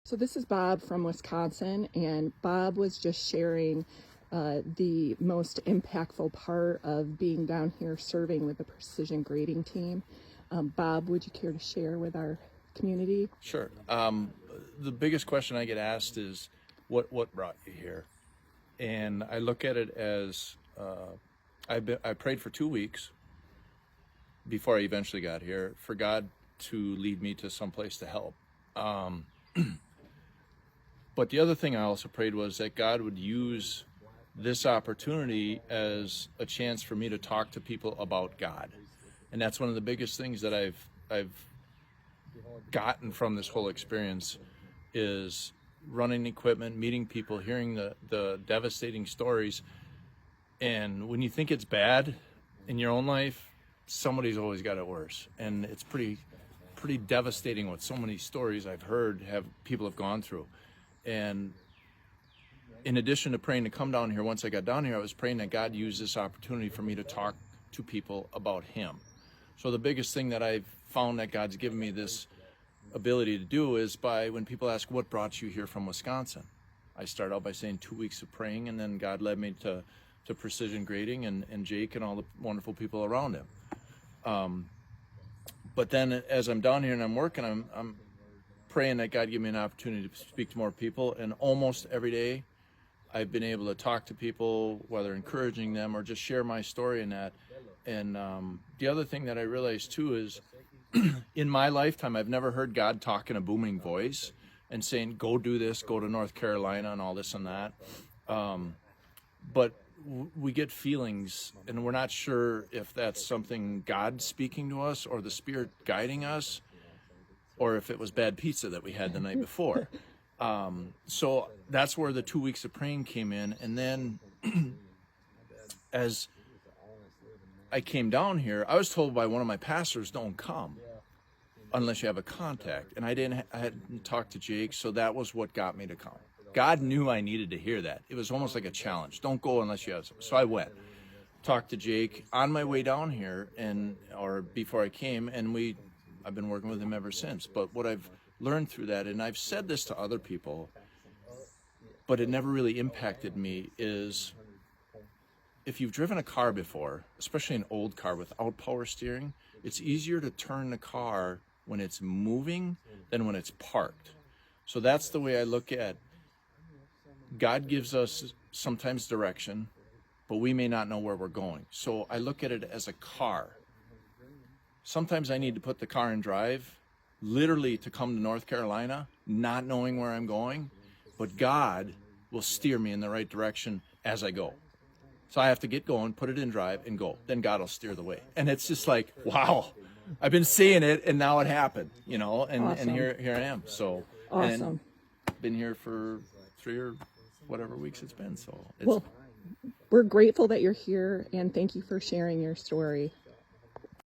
So this is Bob from Wisconsin, and Bob was just sharing the most impactful part of being down here serving with the precision grading team. Bob, would you care to share with our community? Sure. The biggest question I get asked is, what brought you here? And I look at it as I prayed for 2 weeks before I eventually got here for God to lead me to some place to help. But the other thing I also prayed was that God would use this opportunity as a chance for me to talk to people about God. And that's one of the biggest things that I've gotten from this whole experience is running equipment, meeting people, hearing the devastating stories. And when you think it's bad in your own life, somebody's always got it worse. And it's pretty devastating what so many stories I've heard people have gone through. And in addition to praying to come down here, once I got down here, I was praying that God use this opportunity for me to talk to people about Him. So the biggest thing that I've found that God's given me this ability to do is when people ask, what brought you here from Wisconsin? I start out by saying 2 weeks of praying, and then God led me to precision grading and Jake and all the wonderful people around him. But then as I'm down here and I'm working, I'm praying that God give me an opportunity to speak to more people, and almost every day I've been able to talk to people, whether encouraging them or just share my story in that. And the other thing that I realized too is in my lifetime, I've never heard God talk in a booming voice and saying, go do this, go to North Carolina and all this and that. But we get feelings, and we're not sure if that's something God speaking to us or the Spirit guiding us, or if it was bad pizza that we had the night before. So that's where the 2 weeks of praying came in. And then as I came down here, I was told by one of my pastors, don't come unless you have a contact. And I hadn't talked to Jake, so that was what got me to come. God knew I needed to hear that. It was almost like a challenge. Don't go unless you have some. So I went, talked to Jake on my way down here, or before I came, and I've been working with him ever since. But what I've learned through that, and I've said this to other people, but it never really impacted me, is if you've driven a car before, especially an old car without power steering, it's easier to turn the car when it's moving than when it's parked. So that's the way I look at God. Gives us sometimes direction, but we may not know where we're going. So I look at it as a car. Sometimes I need to put the car in drive, literally to come to North Carolina, not knowing where I'm going, but God will steer me in the right direction as I go. So I have to get going, put it in drive, and go. Then God will steer the way. And it's just like, wow, I've been seeing it, and now it happened, and Awesome. and here I am. So Awesome. and been here for 3 or whatever weeks it's been. So it's Well, we're grateful that you're here, and thank you for sharing your story.